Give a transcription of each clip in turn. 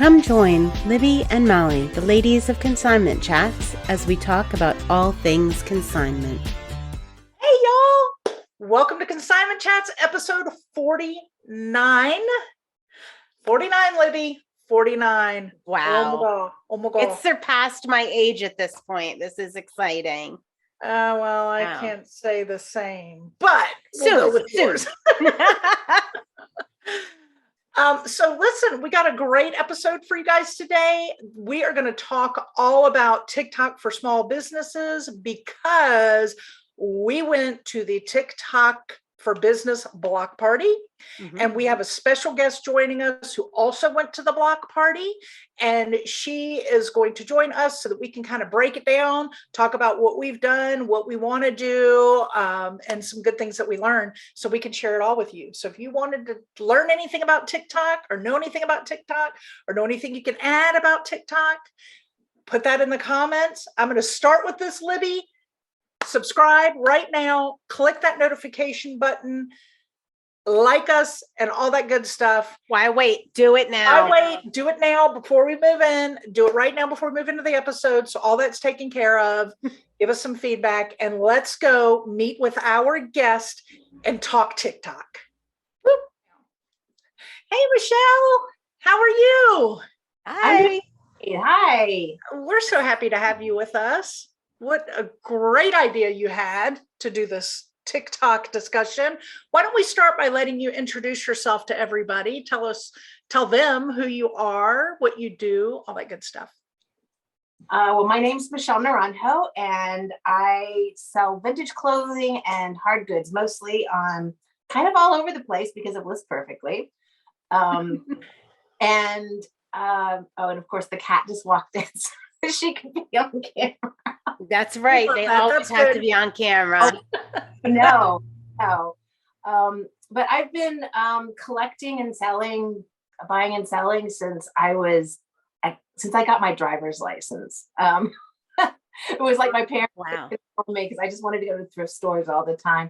Come join Libby and Molly, the ladies of Consignment Chats, as we talk about all things consignment. Hey, y'all. Welcome to Consignment Chats, episode 49. 49, Libby. 49. Wow. Oh my God. It's surpassed my age at this point. This is exciting. Well, I can't say the same, but we'll go with yours. So listen, we got a great episode for you guys today. We are going to talk all about TikTok for small businesses because we went to the TikTok for Business block party. And we have a special guest joining us who also went to the block party. And she is going to join us so that we can kind of break it down, talk about what we've done, what we want to do, and some good things that we learned so we can share it all with you. So if you wanted to learn anything about TikTok or know anything about TikTok or know anything you can add about TikTok, put that in the comments. I'm going to start with this, Libby. Subscribe right now, click that notification button, like us and all that good stuff. Why wait? Do it now. Do it now before we move in. Do it right now before we move into the episode. So all that's taken care of. Give us some feedback and let's go meet with our guest and talk TikTok. Woo. Hey, Michelle, how are you? Hi. We're so happy to have you with us. What a great idea you had to do this TikTok discussion. Why don't we start by letting you introduce yourself to everybody? Tell them who you are, what you do, all that good stuff. Well, my name's Michelle Naranjo, and I sell vintage clothing and hard goods, mostly on kind of all over the place because it lists perfectly. And of course, the cat just walked in. So she could be on camera. That's right. They always have to be on camera. No. But I've been collecting and buying and selling since I got my driver's license. It was like my parents told me because I just wanted to go to thrift stores all the time.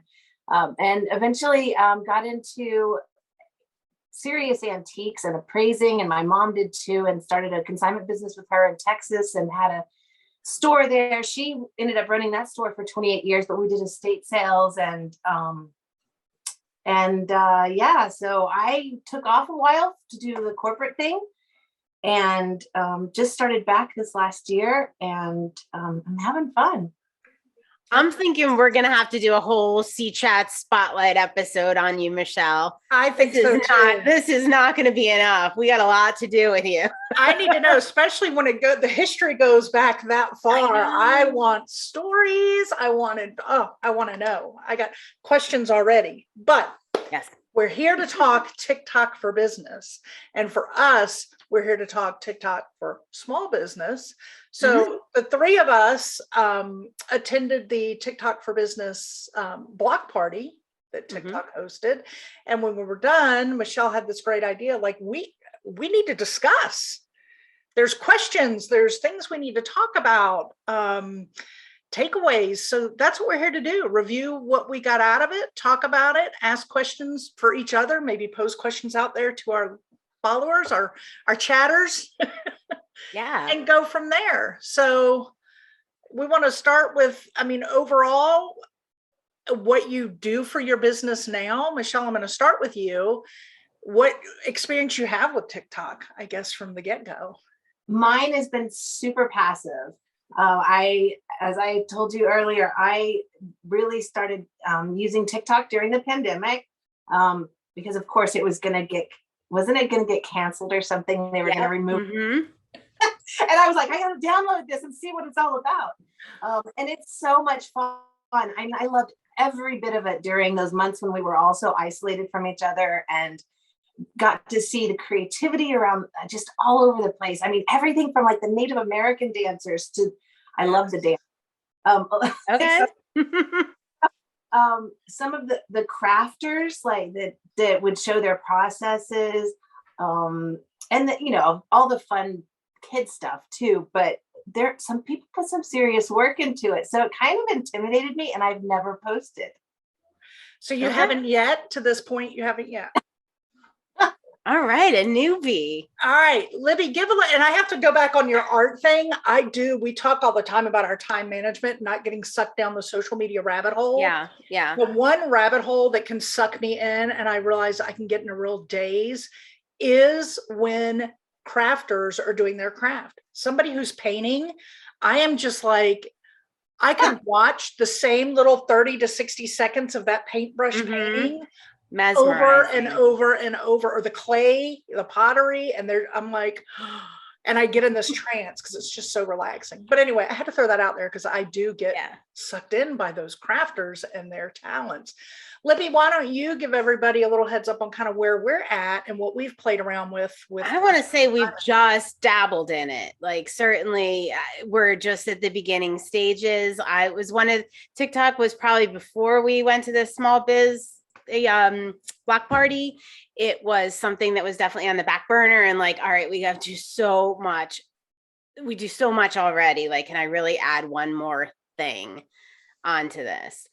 And eventually got into serious antiques and appraising, and my mom did too, and started a consignment business with her in Texas and had a store there. She ended up running that store for 28 years, but we did estate sales so I took off a while to do the corporate thing and just started back this last year, and I'm having fun. I'm thinking we're going to have to do a whole C-Chat spotlight episode on you, Michelle. I think this is not going to be enough. We got a lot to do with you. I need to know, especially when the history goes back that far. I want stories. I want to know. I got questions already, but yes, we're here to talk TikTok for business. And for us, we're here to talk TikTok for small business. So the three of us attended the TikTok for Business block party that TikTok hosted. And when we were done, Michelle had this great idea, like we need to discuss. There's questions, there's things we need to talk about, takeaways. So that's what we're here to do. Review what we got out of it, talk about it, ask questions for each other, maybe pose questions out there to our followers, our chatters. Yeah. And go from there. So we want to start with, overall, what you do for your business now. Michelle, I'm going to start with you. What experience you have with TikTok, I guess, from the get-go? Mine has been super passive. As I told you earlier, I really started using TikTok during the pandemic because, of course, wasn't it going to get canceled or something? They were going to remove. And I was like, I got to download this and see what it's all about. And it's so much fun. I loved every bit of it during those months when we were all so isolated from each other and got to see the creativity around just all over the place. Everything from like the Native American dancers to, I love the dance. Okay. Some of the crafters like that would show their processes and all the fun kid stuff too, but some people put some serious work into it, so it kind of intimidated me, and I've never posted. So you haven't yet to this point? You haven't yet? All right, a newbie. All right, Libby, and I have to go back on your art thing. We talk all the time about our time management, not getting sucked down the social media rabbit hole. Yeah. The one rabbit hole that can suck me in, and I realize I can get in a real daze, is when crafters are doing their craft. Somebody who's painting, I am just like, I can watch the same little 30 to 60 seconds of that paintbrush painting over and over and over, or the clay, the pottery, and I'm like, and I get in this trance because it's just so relaxing. But anyway, I had to throw that out there because I do get sucked in by those crafters and their talents. Libby, why don't you give everybody a little heads up on kind of where we're at and what we've played around with? I want to say we've just dabbled in it. Like, certainly we're just at the beginning stages. TikTok was probably before we went to this small biz block party. It was something that was definitely on the back burner, and like, all right, we have to do so much. We do so much already. Like, can I really add one more thing onto this?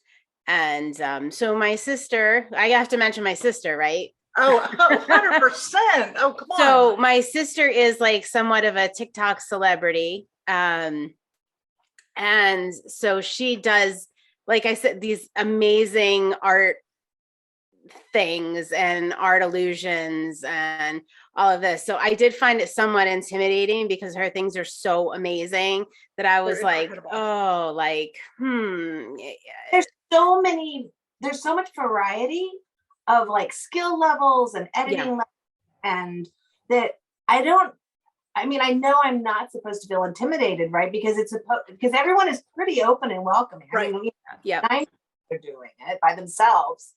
And so my sister, I have to mention my sister, right? Oh, 100%. Oh, come on. So my sister is like somewhat of a TikTok celebrity. And so she does, like I said, these amazing art things and art illusions and all of this. So I did find it somewhat intimidating because her things are so amazing that I was like, oh, like, There's so much variety of like skill levels and editing levels, and that I know I'm not supposed to feel intimidated, right? Because because everyone is pretty open and welcoming. Right. They're doing it by themselves.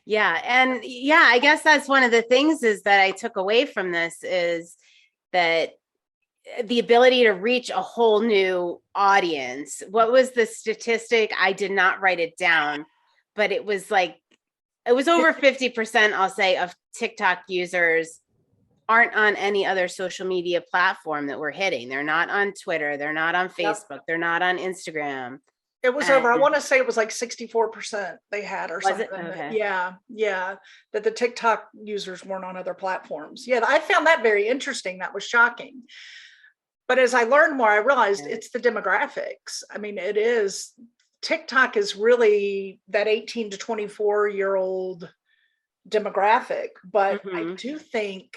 And I guess that's one of the things is that I took away from this is that the ability to reach a whole new audience. What was the statistic? I did not write it down, but it was over 50%, I'll say, of TikTok users aren't on any other social media platform that we're hitting. They're not on Twitter. They're not on Facebook. They're not on Instagram. It was over. I want to say it was like 64% they had or something. Okay. Yeah. That the TikTok users weren't on other platforms. Yeah, I found that very interesting. That was shocking. But as I learned more, I realized it's the demographics. I mean, TikTok is really that 18 to 24-year-old demographic. But I do think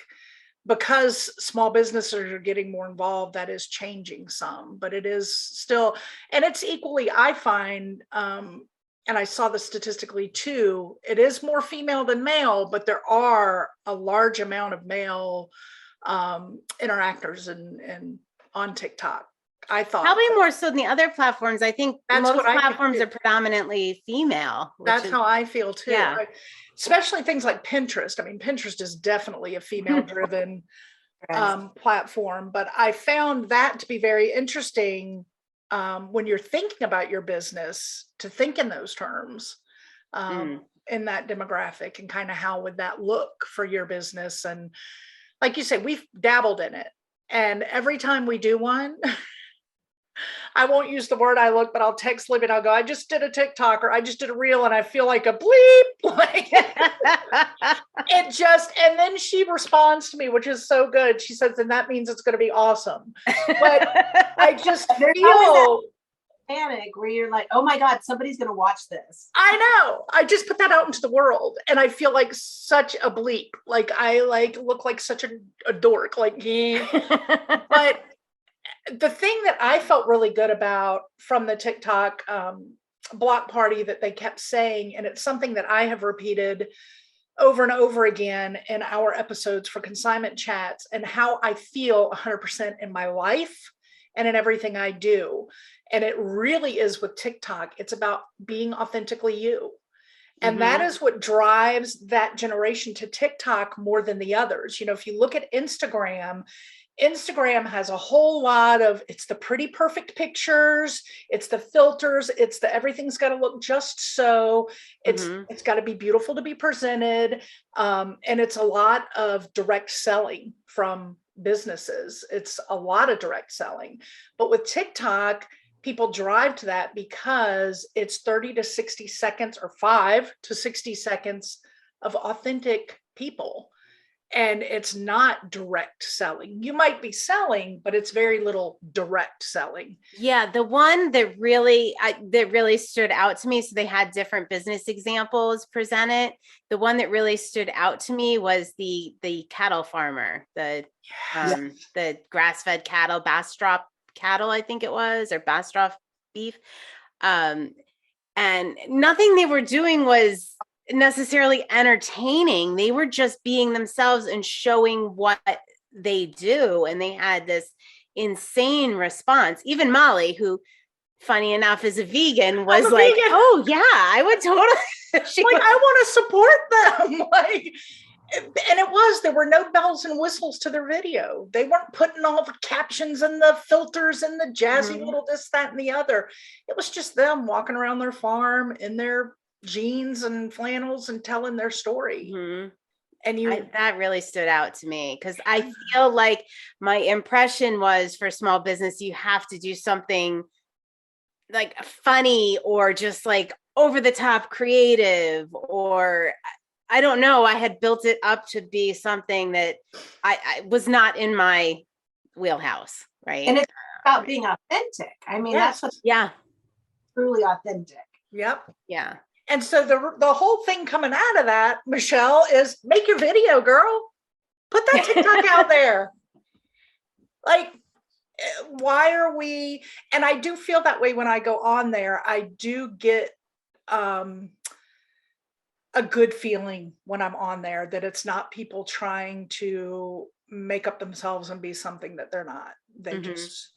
because small businesses are getting more involved, that is changing some, but it is still, and it's equally, I find, and I saw this statistically too, it is more female than male, but there are a large amount of male interactors and on TikTok. I thought probably more so than the other platforms. I think most platforms are predominantly female. That's how I feel too. Yeah. Especially things like Pinterest. I mean, Pinterest is definitely a female-driven platform, but I found that to be very interesting when you're thinking about your business, to think in those terms, in that demographic, and kind of how would that look for your business. And like you said, we've dabbled in it. And every time we do one, I won't use the word but I'll text Libby and I'll go, I just did a TikTok or I just did a reel and I feel like a bleep. Like and then she responds to me, which is so good. She says, and that means it's going to be awesome. But I just feel panic where you're like, oh my God, somebody's going to watch this. I know. I just put that out into the world and I feel like such a bleep. Like I look like such a dork, but the thing that I felt really good about from the TikTok block party that they kept saying, and it's something that I have repeated over and over again in our episodes for Consignment Chats, and how I feel 100% in my life and in everything I do. And it really is with TikTok. It's about being authentically you. And that is what drives that generation to TikTok more than the others. You know, if you look at Instagram has a whole lot of, it's the pretty perfect pictures, it's the filters, it's the everything's got to look just so, it's got to be beautiful to be presented, and it's a lot of direct selling from businesses. It's a lot of direct selling. But with TikTok, people drive to that because it's 30 to 60 seconds or 5 to 60 seconds of authentic people. and it's not direct selling. You might be selling, but it's very little direct selling. Yeah, the one that really stood out to me, so they had different business examples presented. The one that really stood out to me was the cattle farmer, the grass-fed cattle, Bastrop cattle, I think it was, or Bastrop beef. And nothing they were doing was necessarily entertaining. They were just being themselves and showing what they do. And they had this insane response. Even Molly, who, funny enough, is a vegan, was like, vegan. Oh yeah, I would totally. I want to support them. And there were no bells and whistles to their video. They weren't putting all the captions and the filters and the jazzy little this, that, and the other. It was just them walking around their farm in their jeans and flannels and telling their story. And that really stood out to me, because I feel like my impression was, for small business, you have to do something like funny or just like over the top creative, or I don't know. I had built it up to be something that I was not in my wheelhouse, right? And it's about being authentic. I mean, that's what's truly authentic. Yep. Yeah. And so the whole thing coming out of that, Michelle, is make your video, girl. Put that TikTok out there. Like, why are we? And I do feel that way when I go on there. I do get a good feeling when I'm on there, that it's not people trying to make up themselves and be something that they're not. They just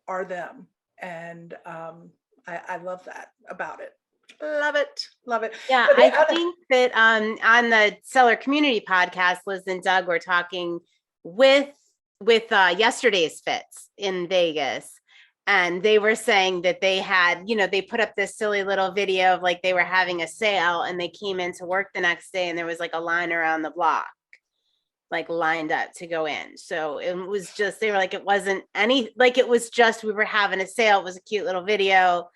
are them. And I love that about it. Love it. Love it. Yeah, I think that on the Seller Community podcast, Liz and Doug were talking with yesterday's fits in Vegas. And they were saying that they had, they put up this silly little video of like they were having a sale, and they came into work the next day and there was like a line around the block, like lined up to go in. So it was just, they were like, it wasn't it was just, we were having a sale. It was a cute little video.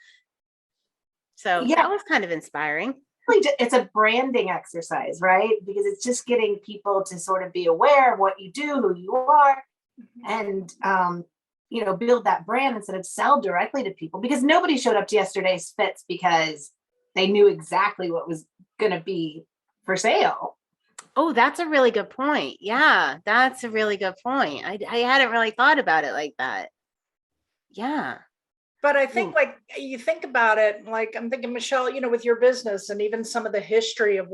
So that was kind of inspiring. It's a branding exercise, right? Because it's just getting people to sort of be aware of what you do, who you are, and, build that brand instead of sell directly to people, because nobody showed up to yesterday's fits because they knew exactly what was going to be for sale. Oh, that's a really good point. Yeah, that's a really good point. I hadn't really thought about it like that. Yeah. But I think like you think about it, like I'm thinking, Michelle, with your business and even some of the history of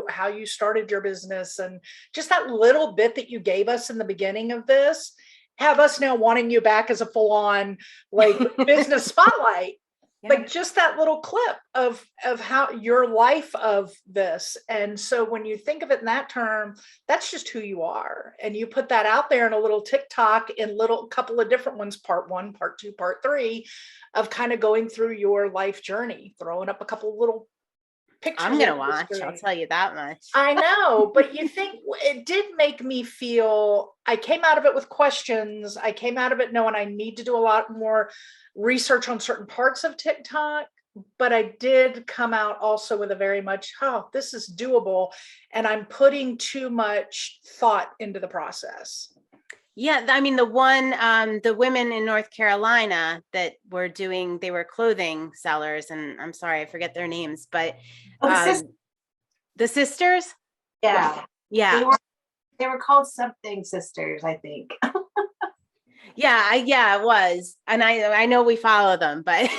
how you started your business, and just that little bit that you gave us in the beginning of this, have us now wanting you back as a full-on like business spotlight. Yeah. Like just that little clip of how your life of this. And so when you think of it in that term, that's just who you are. And you put that out there in a little TikTok in couple of different ones, part 1, part 2, part 3, of kind of going through your life journey, throwing up a couple of little pictures. I'm going to watch. I'll tell you that much. I know, but you think it did make me feel, I came out of it with questions. I came out of it knowing I need to do a lot more research on certain parts of TikTok, but I did come out also with a very much, this is doable. And I'm putting too much thought into the process. Yeah. I mean, the women in North Carolina that they were clothing sellers, and I'm sorry, I forget their names, but the sisters. Yeah. Yeah. They were called something sisters, I think. Yeah, it was. And I know we follow them, but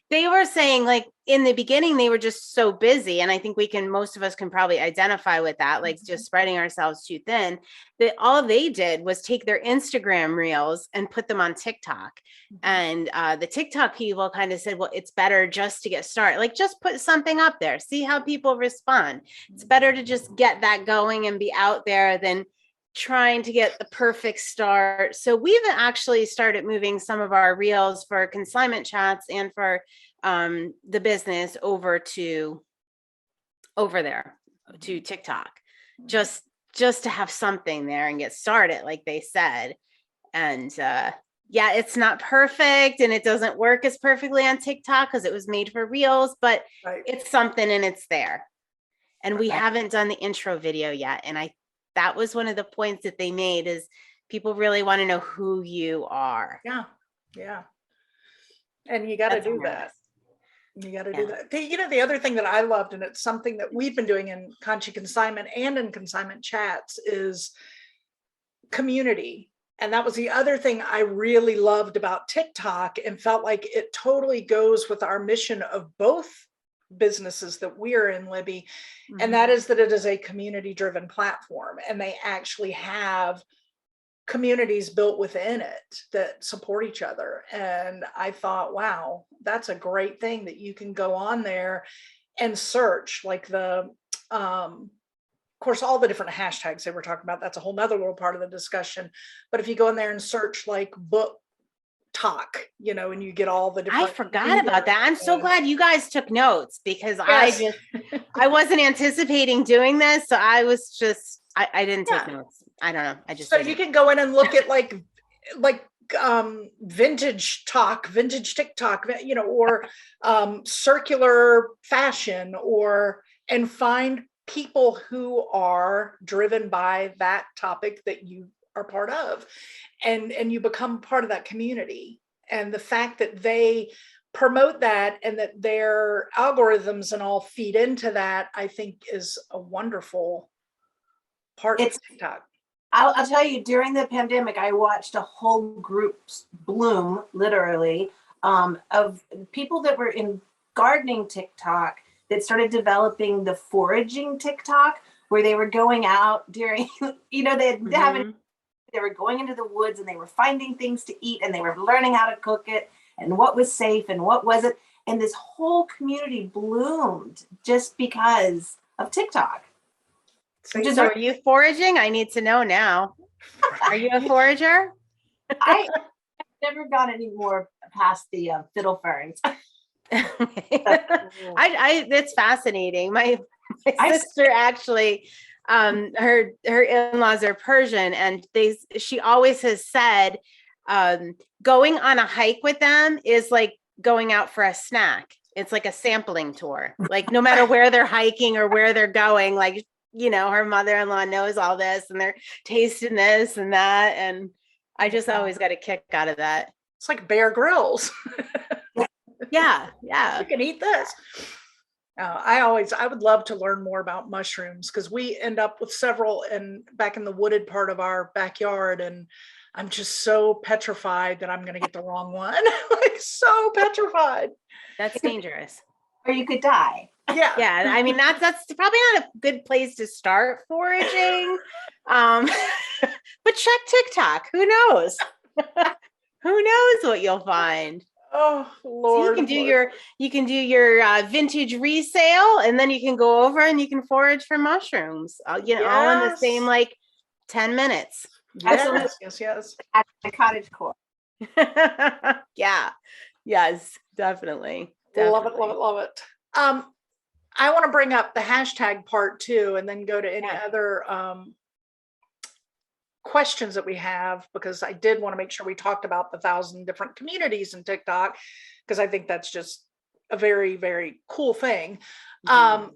they were saying like in the beginning, they were just so busy. And I think most of us can probably identify with that, like just spreading ourselves too thin, that all they did was take their Instagram reels and put them on TikTok. And the TikTok people kind of said, well, it's better just to get started. Like just put something up there, see how people respond. It's better to just get that going and be out there than trying to get the perfect start. So we've actually started moving some of our reels for consignment chats and for the business over there to TikTok, just to have something there and get started, like they said. And it's not perfect and it doesn't work as perfectly on TikTok because it was made for reels, but it's something and it's there. And we haven't done the intro video yet. And I that was one of the points that they made, is people really want to know who you are. Yeah. Yeah. And you got to That's do nice. that. You got to do that. The other thing that I loved, and it's something that we've been doing in Consignment and in consignment chats, is community. And that was the other thing I really loved about TikTok and felt like it totally goes with our mission of both businesses that we are in, Libby. Mm-hmm. And that is that it is a community driven platform, and they actually have communities built within it that support each other. And I thought, wow, that's a great thing, that you can go on there and search, like the of course, all the different hashtags they were talking about, that's a whole nother little part of the discussion. But if you go in there and search like book talk, and you get all the different. I forgot about that. I'm so glad you guys took notes, because Yes. I wasn't anticipating doing this. So I was just, I didn't take notes. I don't know. I just, so you can go in and look at like vintage talk, vintage TikTok, or circular fashion, and find people who are driven by that topic that you are part of, and you become part of that community. And the fact that they promote that and that their algorithms and all feed into that, I think is a wonderful part of TikTok. I'll tell you, during the pandemic, I watched a whole group bloom, literally, of people that were in gardening TikTok that started developing the foraging TikTok, where they were going out during, they were going into the woods and they were finding things to eat, and they were learning how to cook it and what was safe and what wasn't. And this whole community bloomed just because of TikTok. So are you foraging? I need to know now. Are you a forager? I've never gone any more past the fiddle ferns. It's fascinating. My sister actually, her in-laws are Persian, and she always has said, going on a hike with them is like going out for a snack. It's like a sampling tour. Like no matter where they're hiking or where they're going, like, her mother-in-law knows all this, and they're tasting this and that. And I just always got a kick out of that. It's like Bear Grylls. Yeah. You can eat this. I would love to learn more about mushrooms, because we end up with several back in the wooded part of our backyard, and I'm just so petrified that I'm going to get the wrong one. Like, so petrified. That's dangerous. Or you could die. Yeah. I mean, that's probably not a good place to start foraging. But check TikTok. Who knows? Who knows what you'll find? Oh Lord! So you can do your vintage resale, and then you can go over and you can forage for mushrooms. All in the same 10 minutes. Yes. At the cottage core. Yeah. Yes, definitely. Love it. I want to bring up the hashtag part too, and then go to any other questions that we have, because I did want to make sure we talked about the 1,000 different communities in TikTok, because I think that's just a very, very cool thing. Mm-hmm.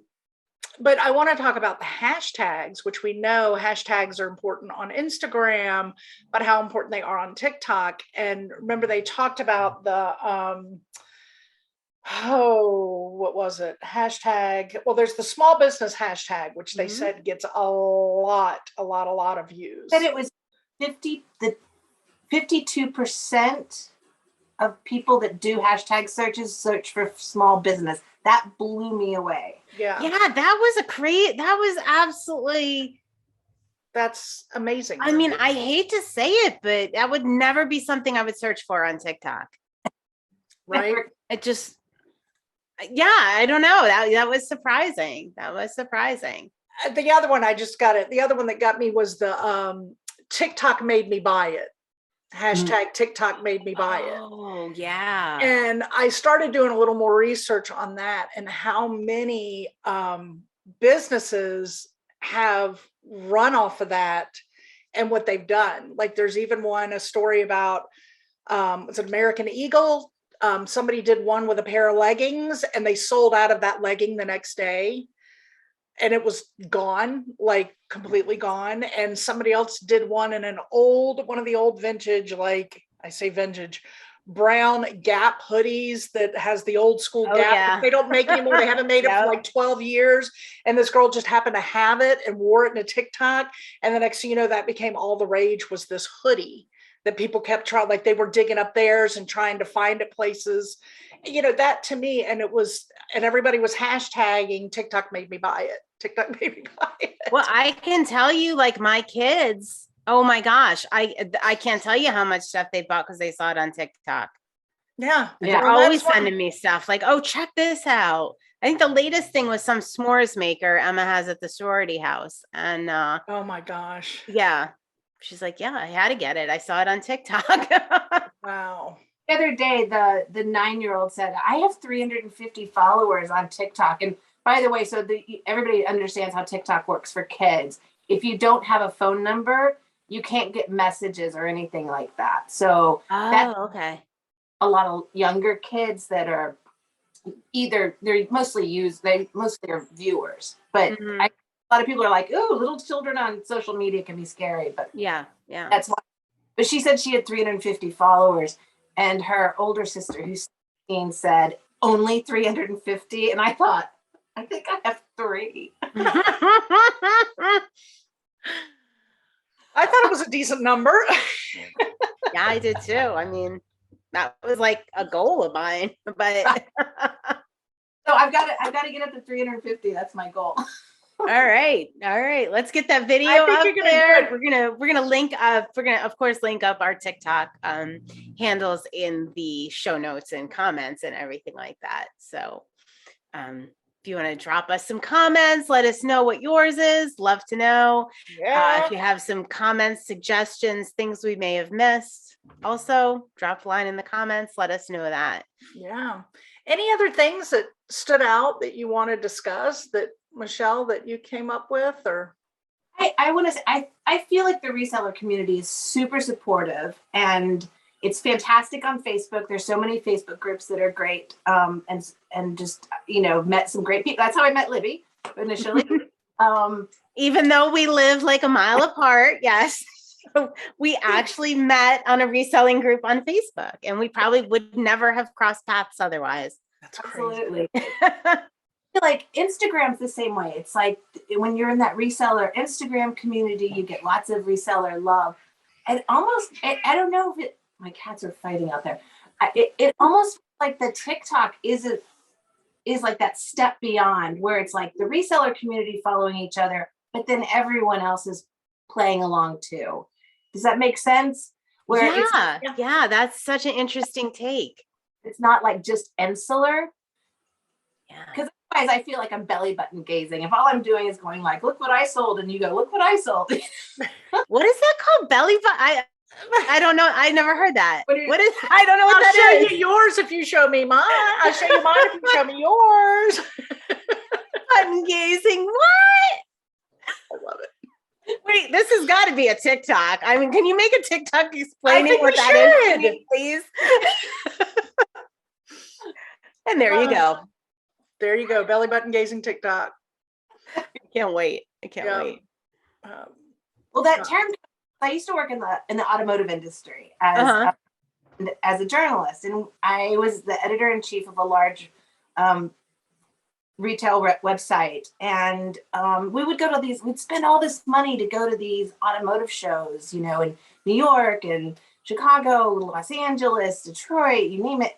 But I want to talk about the hashtags, which we know hashtags are important on Instagram, but how important they are on TikTok. And remember, they talked about the what was it? Hashtag. Well, there's the small business hashtag, which they said gets a lot of views. But it was 52% of people that do hashtag searches search for small business. That blew me away. Yeah, that was absolutely. That's amazing. I mean, I hate to say it, but that would never be something I would search for on TikTok. Right? It just. Yeah, I don't know. That was surprising. The other one, I just got it. The other one that got me was the TikTok made me buy it. Hashtag TikTok made me buy it. Oh, yeah. And I started doing a little more research on that, and how many businesses have run off of that and what they've done. Like there's even a story about it's an American Eagle. Somebody did one with a pair of leggings, and they sold out of that legging the next day. and it was gone, like completely gone. And somebody else did one in one of the old vintage, like I say vintage, brown Gap hoodies that has the old school Gap. Yeah. They don't make anymore. They haven't made it for like 12 years. And this girl just happened to have it and wore it in a TikTok. And the next thing you know, that became all the rage, was this hoodie that people kept trying, like they were digging up theirs and trying to find it places. That to me, and everybody was hashtagging TikTok made me buy it. TikTok made me buy it. Well, I can tell you, like my kids, oh my gosh, I can't tell you how much stuff they bought because they saw it on TikTok. Yeah. They're always sending me stuff like, oh, check this out. I think the latest thing was some s'mores maker Emma has at the sorority house. And oh my gosh. Yeah. She's like, yeah, I had to get it. I saw it on TikTok. Wow. The other day, the 9-year-old said, I have 350 followers on TikTok. And by the way, so everybody understands how TikTok works for kids. If you don't have a phone number, you can't get messages or anything like that. So okay. A lot of younger kids that are they're mostly are viewers, but Mm-hmm. A lot of people are like, oh, little children on social media can be scary, but yeah. That's why. But she said she had 350 followers, and her older sister, who's 16, said only 350. And I thought, I think I have 3. I thought it was a decent number. Yeah, I did too. I mean, that was like a goal of mine, but so I've got to get up to 350. That's my goal. All right. Let's get that video up there. We're gonna link up. We're gonna, of course, link up our TikTok handles in the show notes and comments and everything like that. So, if you want to drop us some comments, let us know what yours is. Love to know. Yeah. If you have some comments, suggestions, things we may have missed, also drop a line in the comments. Let us know that. Yeah. Any other things that stood out that you want to discuss, that Michelle, that you came up with? Or I want to say, I feel like the reseller community is super supportive, and it's fantastic on Facebook. There's so many Facebook groups that are great, and just met some great people. That's how I met Libby initially. Even though we live like a mile apart, yes, we actually met on a reselling group on Facebook, and we probably would never have crossed paths otherwise. That's absolutely. Like Instagram's the same way. It's like when you're in that reseller Instagram community, you get lots of reseller love. And almost, I don't know if my cats are fighting out there. It almost like the TikTok is like that step beyond, where it's like the reseller community following each other, but then everyone else is playing along too. Does that make sense? Yeah, that's such an interesting take. It's not like just insular. Yeah. Because otherwise I feel like I'm belly button gazing. If all I'm doing is going like, look what I sold, and you go, look what I sold. What is that called? Belly button? I don't know. I never heard that. What is? I don't know what I'll that show is. you yours if you show me mine. I'll show you mine if you show me yours. Button gazing. What? I love it. Wait, this has got to be a TikTok. I mean, can you make a TikTok explaining what that is, please? And there you go. There you go. Belly button gazing TikTok. I can't wait. Wait. Well, that term, I used to work in the automotive industry as a journalist, and I was the editor-in-chief of a large retail website, and we would go to we'd spend all this money to go to these automotive shows, in New York and Chicago, Los Angeles, Detroit, you name it.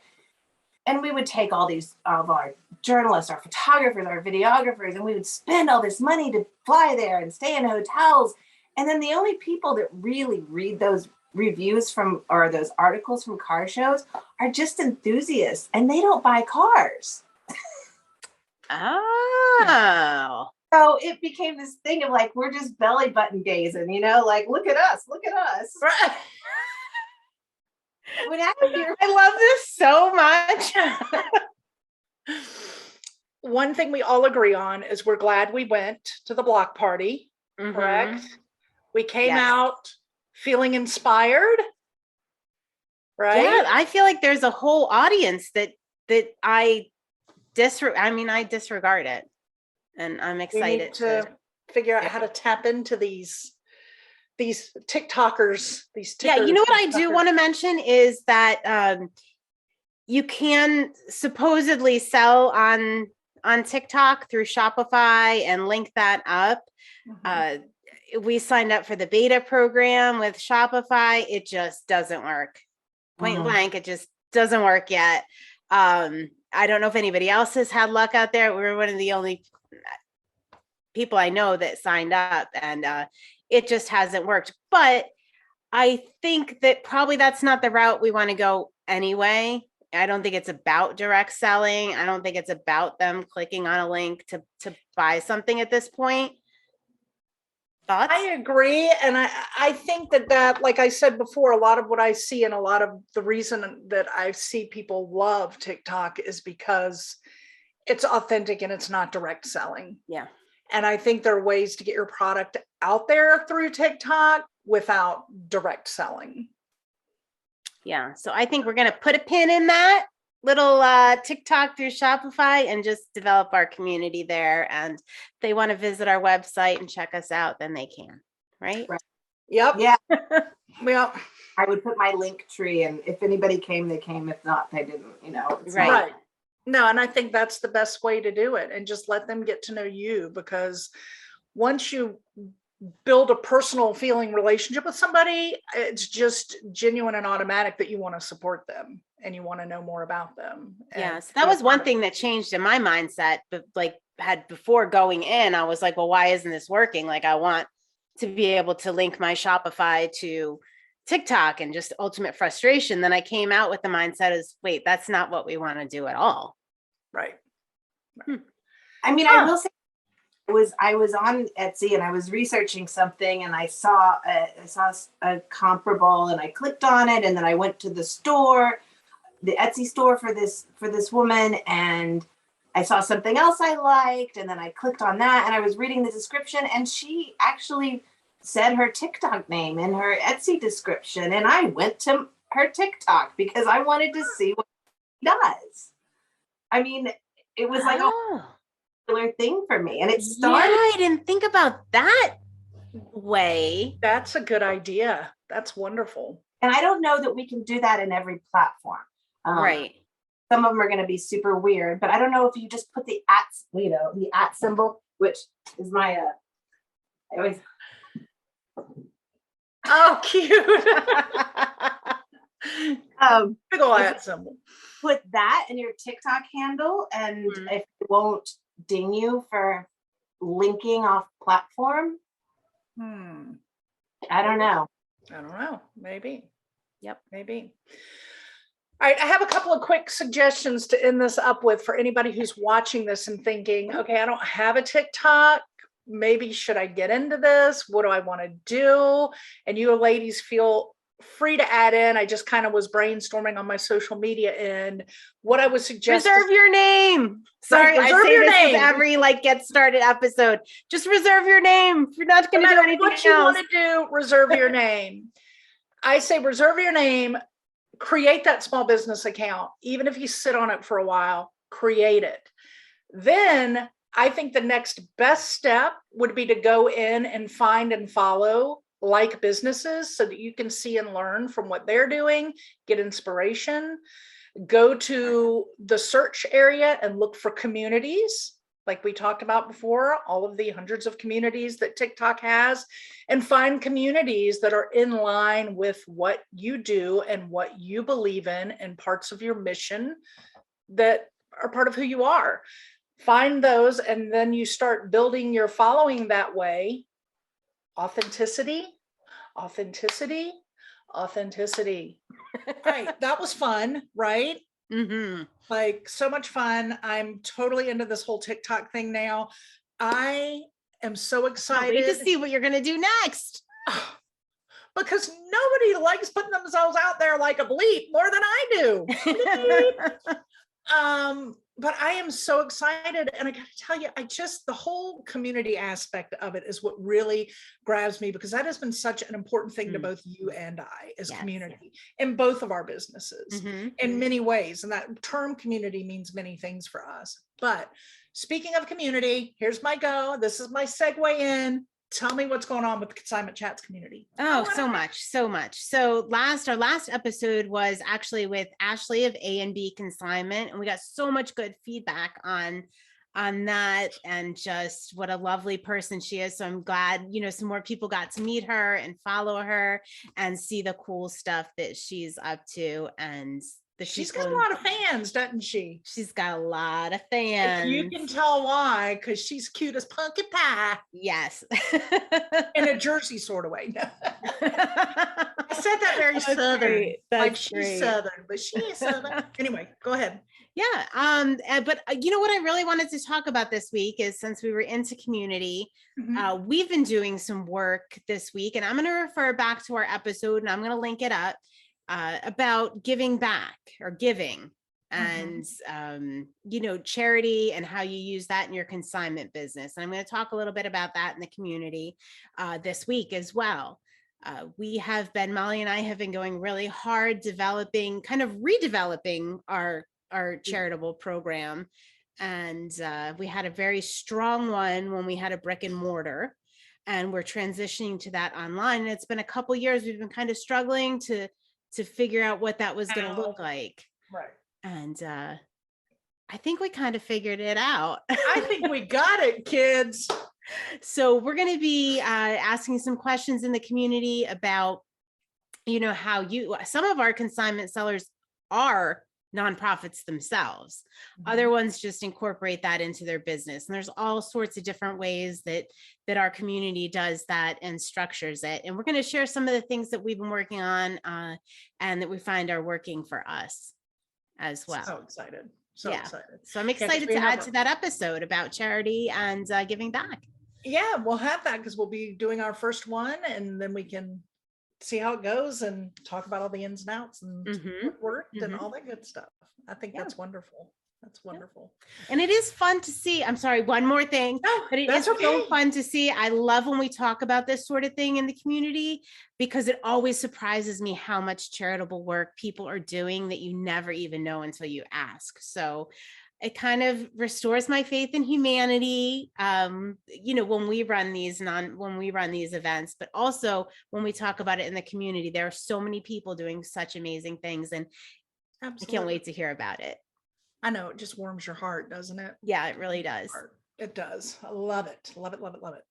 And we would take all these of our journalists, our photographers, our videographers, and we would spend all this money to fly there and stay in hotels. And then the only people that really read those reviews or those articles from car shows are just enthusiasts, and they don't buy cars. Oh. So it became this thing of like, we're just belly button gazing, like, look at us. Right. I love this so much. One thing we all agree on is we're glad we went to the block party, correct? We came out feeling inspired, right? Yeah, I feel like there's a whole audience that I disregard it. and I'm We excited need to figure out how to tap into these TikTokers, these Yeah, you tickers know what and I do stuff. want to mention is that you can supposedly sell on TikTok through Shopify and link that up. Mhm. We signed up for the beta program with Shopify. It just doesn't work. Point blank, it just doesn't work yet. I don't know if anybody else has had luck out there. We're one of the only people I know that signed up, and it just hasn't worked. But I think that probably that's not the route we want to go anyway. I don't think it's about direct selling. I don't think it's about them clicking on a link to buy something at this point. Thoughts? I agree. And I think that, like I said before, a lot of what I see and a lot of the reason that I see people love TikTok is because it's authentic and it's not direct selling. Yeah. And I think there are ways to get your product out there through TikTok without direct selling. Yeah. So I think we're going to put a pin in that little TikTok through Shopify and just develop our community there. And if they want to visit our website and check us out, then they can. Right? Yep. Yeah. Yep. I would put my link tree, and if anybody came, they came. If not, they didn't, you know. It's Right. Right. No, and I think that's the best way to do it, and just let them get to know you, because once you build a personal feeling relationship with somebody, it's just genuine and automatic that you want to support them and you want to know more about them. Yeah. So that was one thing that changed in my mindset, but like had before going in, I was like, well, why isn't this working? Like I want to be able to link my Shopify to TikTok, and just ultimate frustration. Then I came out with the mindset is, wait, that's not what we want to do at all. Right. I mean, I will say, I was on Etsy and I was researching something, and I saw a comparable, and I clicked on it, and then I went to the store, the Etsy store for this woman, and I saw something else I liked, and then I clicked on that, and I was reading the description, and she actually said her TikTok name in her Etsy description, and I went to her TikTok because I wanted to see what she does. I mean, it was like a popular thing for me, and it started. Yeah, I didn't think about that way. That's a good idea. That's wonderful. And I don't know that we can do that in every platform. Right. Some of them are going to be super weird, but I don't know if you just put the at symbol, which is my I always. Oh, cute. Big ol' at symbol. Put that in your TikTok handle, and if it won't ding you for linking off platform, I don't know. Maybe. Yep. Maybe. All right. I have a couple of quick suggestions to end this up with for anybody who's watching this and thinking, okay, I don't have a TikTok. Maybe should I get into this? What do I want to do? And you ladies feel free to add in. I just kind of was brainstorming on my social media end. What I would suggest. Reserve your name. Sorry, I say this with every get started episode. Just reserve your name. You're not going to do anything what else. You want to do, reserve your name. I say reserve your name, create that small business account. Even if you sit on it for a while, create it. Then I think the next best step would be to go in and find and follow like businesses so that you can see and learn from what they're doing, get inspiration. Go to the search area and look for communities, like we talked about before, all of the hundreds of communities that TikTok has, and find communities that are in line with what you do and what you believe in and parts of your mission that are part of who you are. Find those, and then you start building your following that way. Authenticity. All right, that was fun, right? Like so much fun. I'm totally into this whole TikTok thing now. I am so excited. Wait to see what you're gonna do next. Because nobody likes putting themselves out there like a bleep more than I do. But I am so excited, and I got to tell you, the whole community aspect of it is what really grabs me, because that has been such an important thing to both you and I as community in both of our businesses in many ways. And that term community means many things for us, but speaking of community, here's my go. This is my segue in. Tell me what's going on with the Consignment Chats community. Oh, so much. So our last episode was actually with Ashley of A&B Consignment, and we got so much good feedback on that, and just what a lovely person she is. So I'm glad, some more people got to meet her and follow her and see the cool stuff that she's up to. And she's got a lot of fans, doesn't she? She's got a lot of fans. You can tell why, because she's cute as pumpkin pie. Yes. In a Jersey sort of way. I said that very Southern. She's Southern, but she is Southern. Anyway, go ahead. Yeah. But what I really wanted to talk about this week is, since we were into community, we've been doing some work this week, and I'm going to refer back to our episode, and I'm going to link it up, about giving back or giving, and charity, and how you use that in your consignment business. And I'm going to talk a little bit about that in the community this week as well. Molly and I have been going really hard redeveloping our charitable program. And we had a very strong one when we had a brick and mortar, and we're transitioning to that online. And it's been a couple years. We've been kind of struggling to figure out what that was going to look like. Right. And I think we kind of figured it out. I think we got it, kids. So we're going to be asking some questions in the community about, how some of our consignment sellers are nonprofits themselves. Other ones just incorporate that into their business. And there's all sorts of different ways that our community does that and structures it. And we're going to share some of the things that we've been working on and that we find are working for us as well. So excited. So excited. So I'm excited to add to that episode about charity and giving back. Yeah, we'll have that because we'll be doing our first one, and then we can see how it goes and talk about all the ins and outs and what worked and all that good stuff. I think that's wonderful. That's wonderful. And it is fun to see. I'm sorry, one more thing, but it is so fun to see. I love when we talk about this sort of thing in the community, because it always surprises me how much charitable work people are doing that you never even know until you ask. So it kind of restores my faith in humanity, when we run these events, but also when we talk about it in the community. There are so many people doing such amazing things, and I can't wait to hear about it. I know, it just warms your heart, doesn't it? Yeah, it really does. It does. I love it. Love it, love it, love it.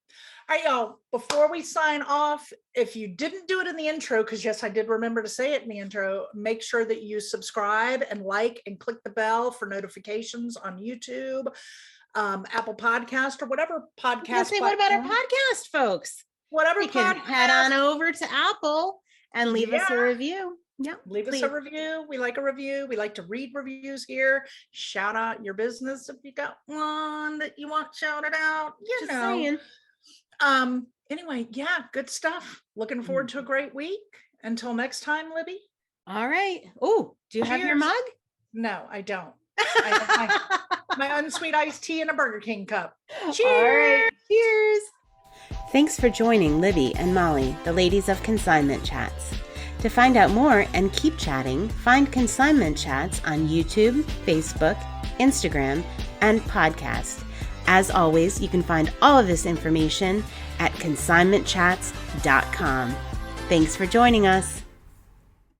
All right, y'all, before we sign off, if you didn't do it in the intro, because yes, I did remember to say it in the intro, make sure that you subscribe and like and click the bell for notifications on YouTube, Apple Podcast, or whatever podcast. What about our podcast, folks? Whatever you can head on over to Apple and leave us a review. Yeah, leave us a review. We like a review. We like to read reviews here. Shout out your business if you got one that you want shouted out. Just saying. Anyway, good stuff. Looking forward to a great week. Until next time, Libby. All right. Oh, do you have your mug? No, I don't. I have my unsweet iced tea in a Burger King cup. Cheers. All right. Cheers. Thanks for joining Libby and Molly, the ladies of Consignment Chats. To find out more and keep chatting, find Consignment Chats on YouTube, Facebook, Instagram, and podcast. As always, you can find all of this information at consignmentchats.com. Thanks for joining us.